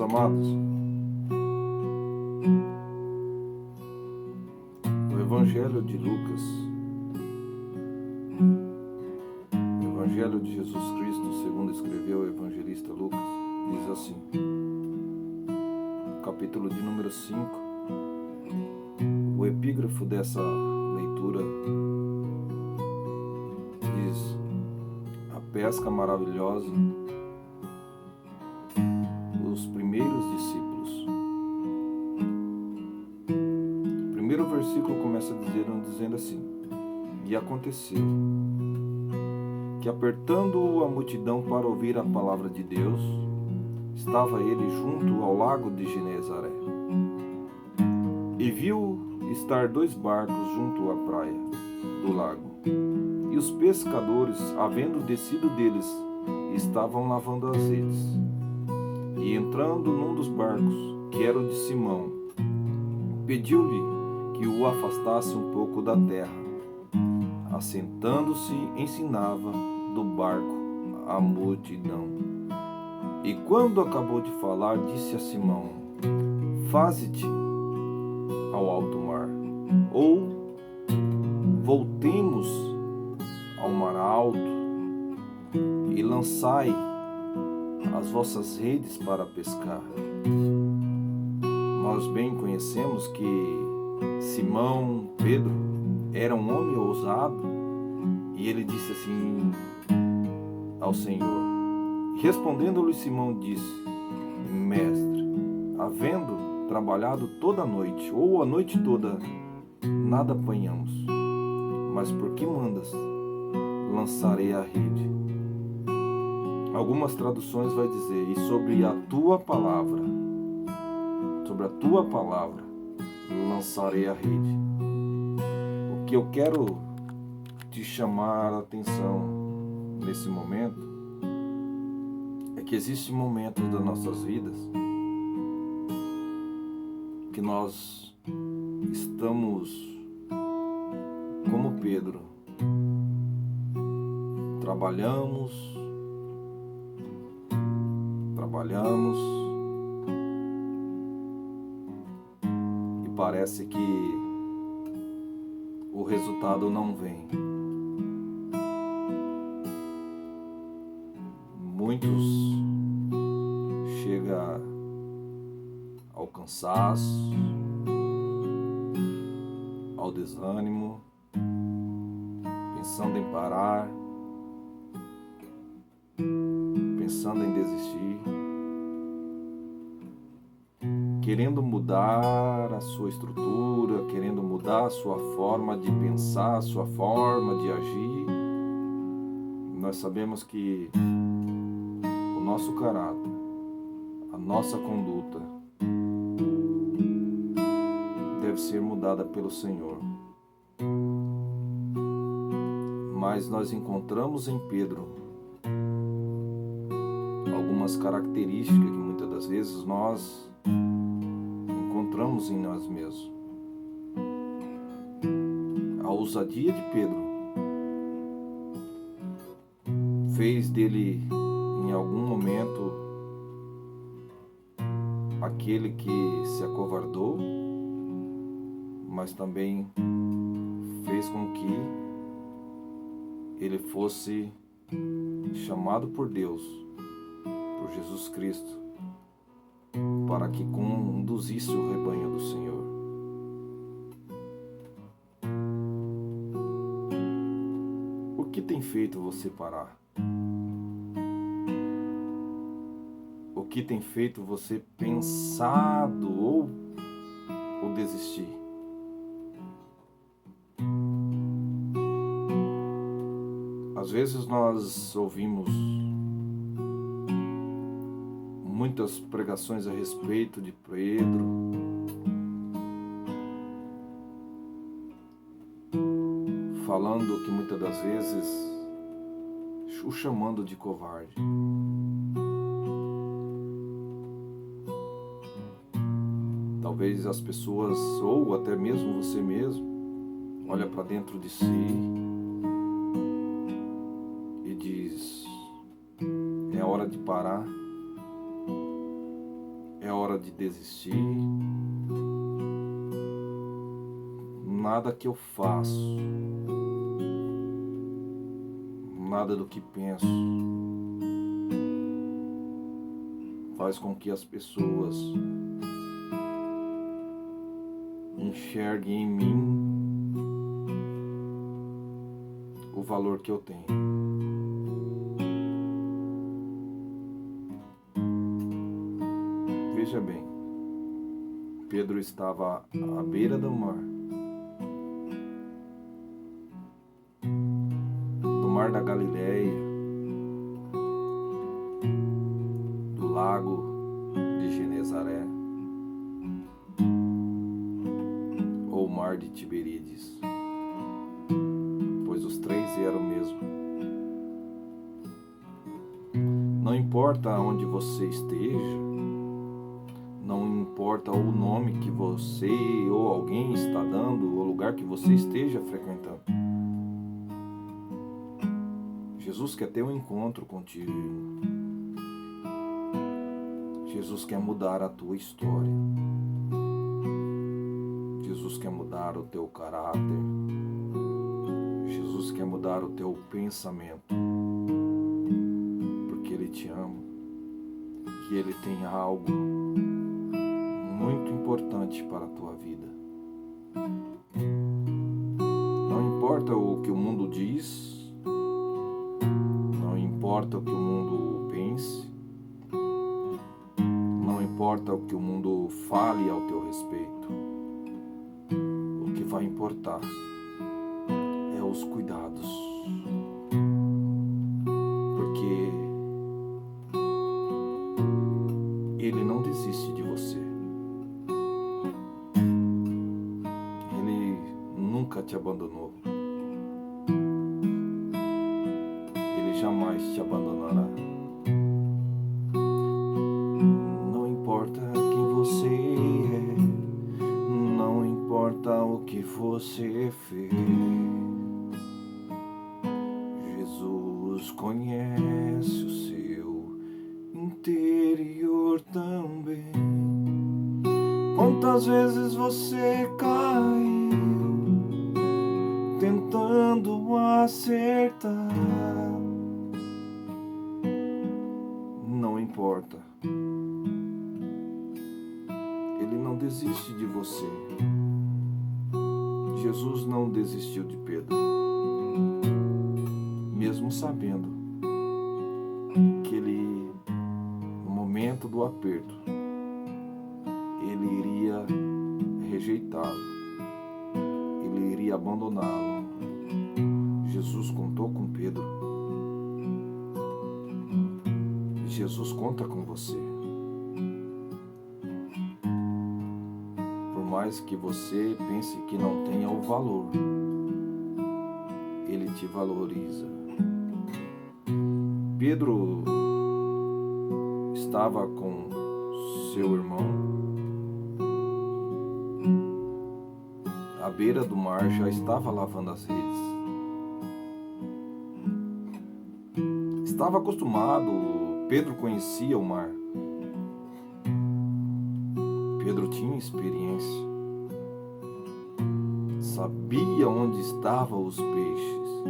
amados, o Evangelho de Lucas, o Evangelho de Jesus Cristo, segundo escreveu o evangelista Lucas, diz assim, capítulo de número 5, o epígrafo dessa leitura diz: a pesca maravilhosa, os primeiros discípulos. O primeiro versículo começa dizendo assim: e aconteceu que, apertando a multidão para ouvir a palavra de Deus, estava ele junto ao lago de Genezaré, e viu estar 2 barcos junto à praia do lago, e os pescadores, havendo descido deles, estavam lavando as redes. E entrando num dos barcos, que era o de Simão, pediu-lhe que o afastasse um pouco da terra. Assentando-se, ensinava do barco a multidão. E quando acabou de falar, disse a Simão: faze-te ao alto mar, ou voltemos ao mar alto e lançai as vossas redes para pescar. Nós bem conhecemos que Simão Pedro era um homem ousado, e ele disse assim ao Senhor. Respondendo-lhe Simão disse: mestre, havendo trabalhado toda a noite, ou a noite toda, nada apanhamos, mas por que mandas? Lançarei a rede. Algumas traduções vai dizer: e sobre a tua palavra lançarei a rede. O que eu quero te chamar a atenção nesse momento é que existem momentos das nossas vidas que nós estamos como Pedro, trabalhamos e parece que o resultado não vem. Muitos chegam ao cansaço, ao desânimo, pensando em parar, pensando em desistir, querendo mudar a sua estrutura, querendo mudar a sua forma de pensar, a sua forma de agir. Nós sabemos que o nosso caráter, a nossa conduta deve ser mudada pelo Senhor. Mas nós encontramos em Pedro algumas características que muitas das vezes nós encontramos em nós mesmos. A ousadia de Pedro fez dele, em algum momento, aquele que se acovardou, mas também fez com que ele fosse chamado por Deus, por Jesus Cristo, para que conduzisse o rebanho do Senhor. O que tem feito você parar? O que tem feito você pensado ou desistir? Às vezes nós ouvimos muitas pregações a respeito de Pedro, falando que muitas das vezes o chamando de covarde. Talvez as pessoas, ou até mesmo você mesmo, olha para dentro de si e diz: é hora de parar, hora de desistir. Nada que eu faço, nada do que penso faz com que as pessoas enxerguem em mim o valor que eu tenho. Veja bem, Pedro estava à beira do mar, da Galileia, do lago de Genezaré, ou mar de Tiberíades, pois os três eram o mesmo. Não importa onde você esteja, não importa o nome que você ou alguém está dando, o lugar que você esteja frequentando, Jesus quer ter um encontro contigo. Jesus quer mudar a tua história. Jesus quer mudar o teu caráter. Jesus quer mudar o teu pensamento. Porque Ele te ama. E Ele tem algo muito importante para a tua vida. Não importa o que o mundo diz, não importa o que o mundo pense, não importa o que o mundo fale ao teu respeito. O que vai importar é os cuidados, porque Ele não desiste de você. Ele nunca te abandonou. Jamais te abandonará. Não importa quem você é, não importa o que você fez, Jesus conhece o seu interior também. Quantas vezes você caiu tentando acertar? Não importa. Ele não desiste de você. Jesus não desistiu de Pedro, mesmo sabendo que ele, no momento do aperto, ele iria rejeitá-lo, ele iria abandoná-lo. Jesus contou com Pedro. Jesus conta com você. Por mais que você pense que não tenha o valor, Ele te valoriza. Pedro estava com seu irmão à beira do mar, já estava lavando as redes. Estava acostumado. Pedro conhecia o mar. Pedro tinha experiência. Sabia onde estavam os peixes.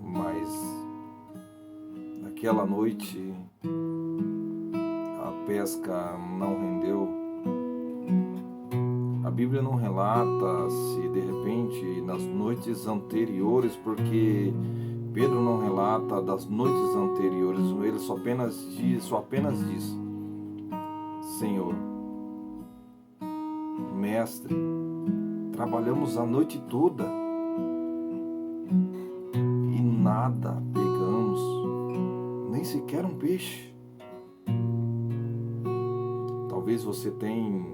Mas naquela noite a pesca não rendeu. A Bíblia não relata se de repente nas noites anteriores, porque Pedro não relata das noites anteriores, ele só apenas diz: Senhor, Mestre, trabalhamos a noite toda e nada pegamos, nem sequer um peixe. Talvez você tenha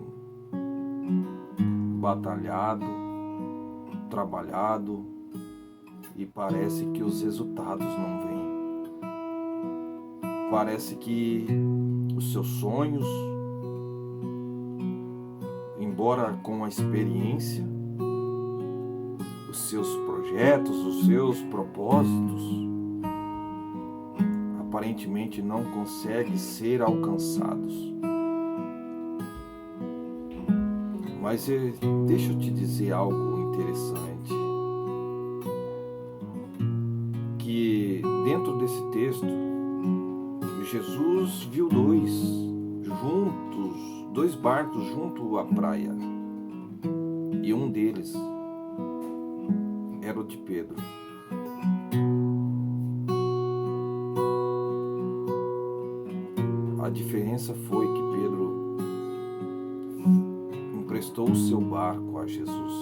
batalhado, trabalhado, e parece que os resultados não vêm. Parece que os seus sonhos, embora com a experiência, os seus projetos, os seus propósitos, aparentemente não conseguem ser alcançados. Mas deixa eu te dizer algo interessante, que dentro desse texto, Jesus viu dois barcos junto à praia, e um deles era o de Pedro. A diferença foi que Pedro emprestou o seu barco a Jesus.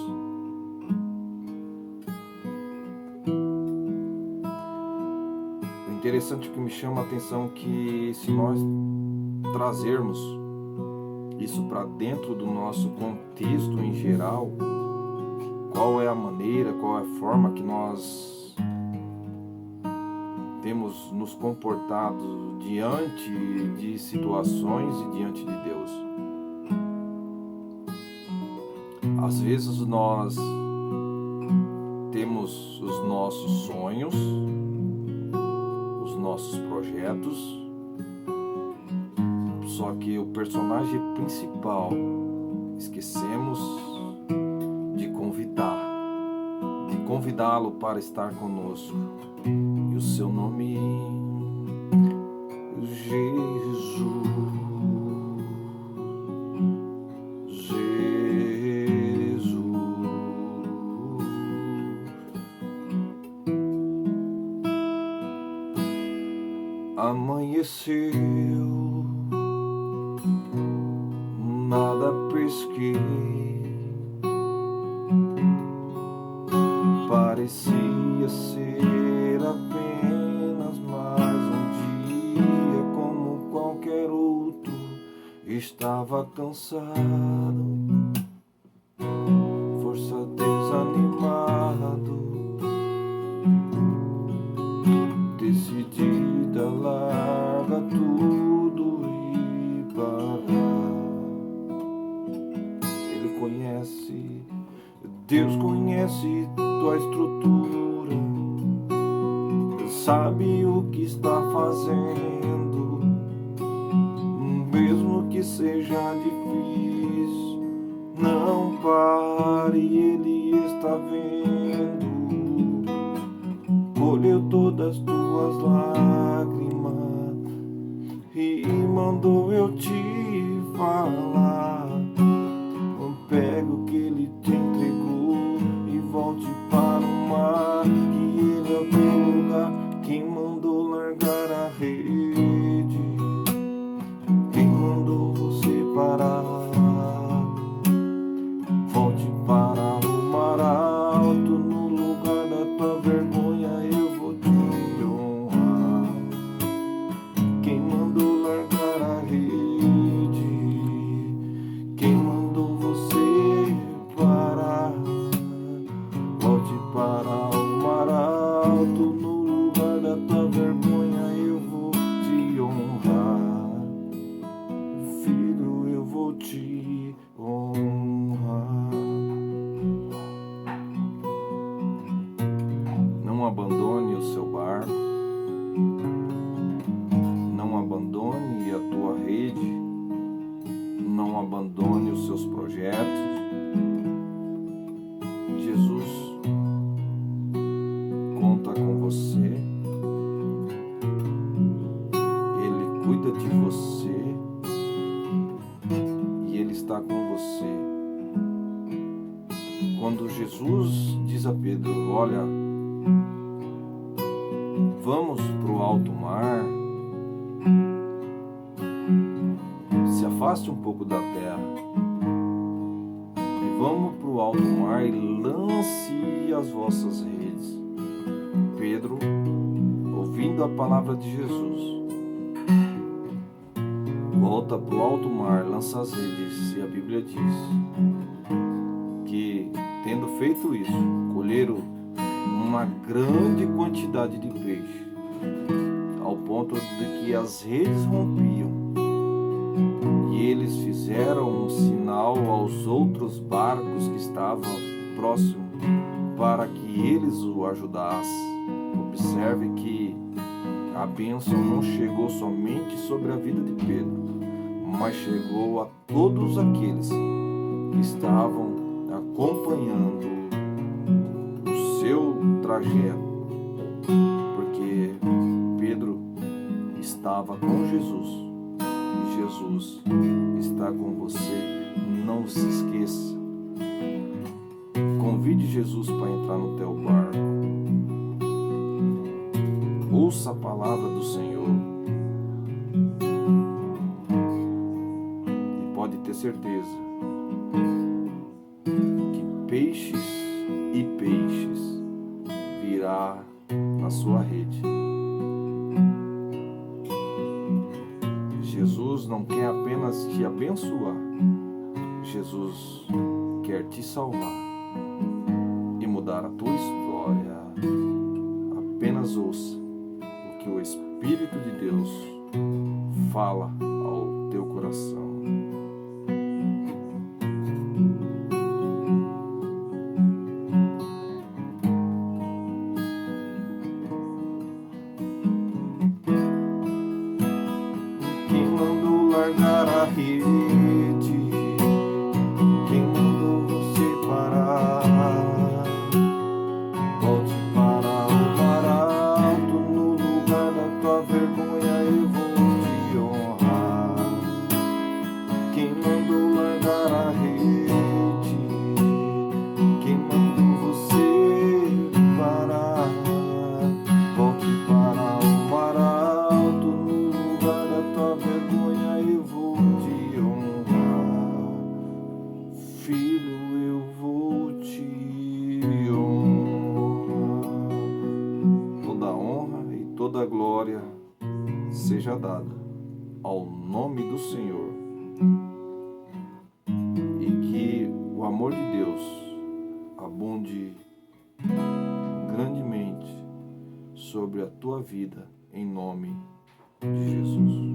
O interessante que me chama a atenção é que, se nós trazermos isso para dentro do nosso contexto em geral, qual é a maneira, qual é a forma que nós temos nos comportado diante de situações e diante de Deus. Às vezes nós temos os nossos sonhos, os nossos projetos, só que o personagem principal esquecemos de convidá-lo para estar conosco. E o seu nome é Jesus. Amanheceu, nada pesquei, parecia ser apenas mais um dia como qualquer outro. Estava cansado, força desanimado, decidida, larga tudo e parar. Ele conhece, Deus conhece tua estrutura, sabe o que está fazendo, mesmo que seja difícil, não pare, Ele está vendo. Colheu todas as tuas lágrimas e mandou eu te falar. Pega o que Ele te entregou e volte para o mar, que Ele é o teu lugar. Quem mandou largar a rede? Quem mandou você parar? Volte para o mar alto, no lugar da tua vergonha eu vou te honrar. Quem mandou largar a rede? Quem mandou você parar? Volte para o mar alto, no lugar da tua vergonha eu vou te honrar. Filho, eu vou te honrar. Não abandone o seu barco, não abandone a tua rede, não abandone os seus projetos. Jesus conta com você, Ele cuida de você e Ele está com você. Quando Jesus diz a Pedro: olha, vamos para o alto mar, se afaste um pouco da terra e vamos para o alto mar e lance as vossas redes. Pedro, ouvindo a palavra de Jesus, volta para o alto mar, lança as redes, e a Bíblia diz que, tendo feito isso, colheram uma grande quantidade de peixe, ao ponto de que as redes rompiam, e eles fizeram um sinal aos outros barcos que estavam próximos para que eles o ajudassem. Observe que a bênção não chegou somente sobre a vida de Pedro, mas chegou a todos aqueles que estavam acompanhando o seu trajeto, porque Pedro estava com Jesus e Jesus está com você. Não se esqueça. Convide Jesus para entrar no teu barco. Ouça a palavra do Senhor e pode ter certeza que peixes e peixes virá na sua rede. Jesus não quer apenas te abençoar, Jesus quer te salvar e mudar a tua história. Apenas ouça o que o Espírito de Deus fala ao teu coração. Quem mandou largar a rede? Quem mandou você parar? Volte para o mar alto, no lugar da tua vergonha eu vou te honrar. Quem mandou largar a rede? Quem mandou você parar? Volte para o mar alto, no lugar da tua vergonha eu vou te honrar. Filho, eu vou te honrar. Toda honra e toda glória seja dada ao nome do Senhor. E que o amor de Deus abunde grandemente sobre a tua vida, em nome de Jesus.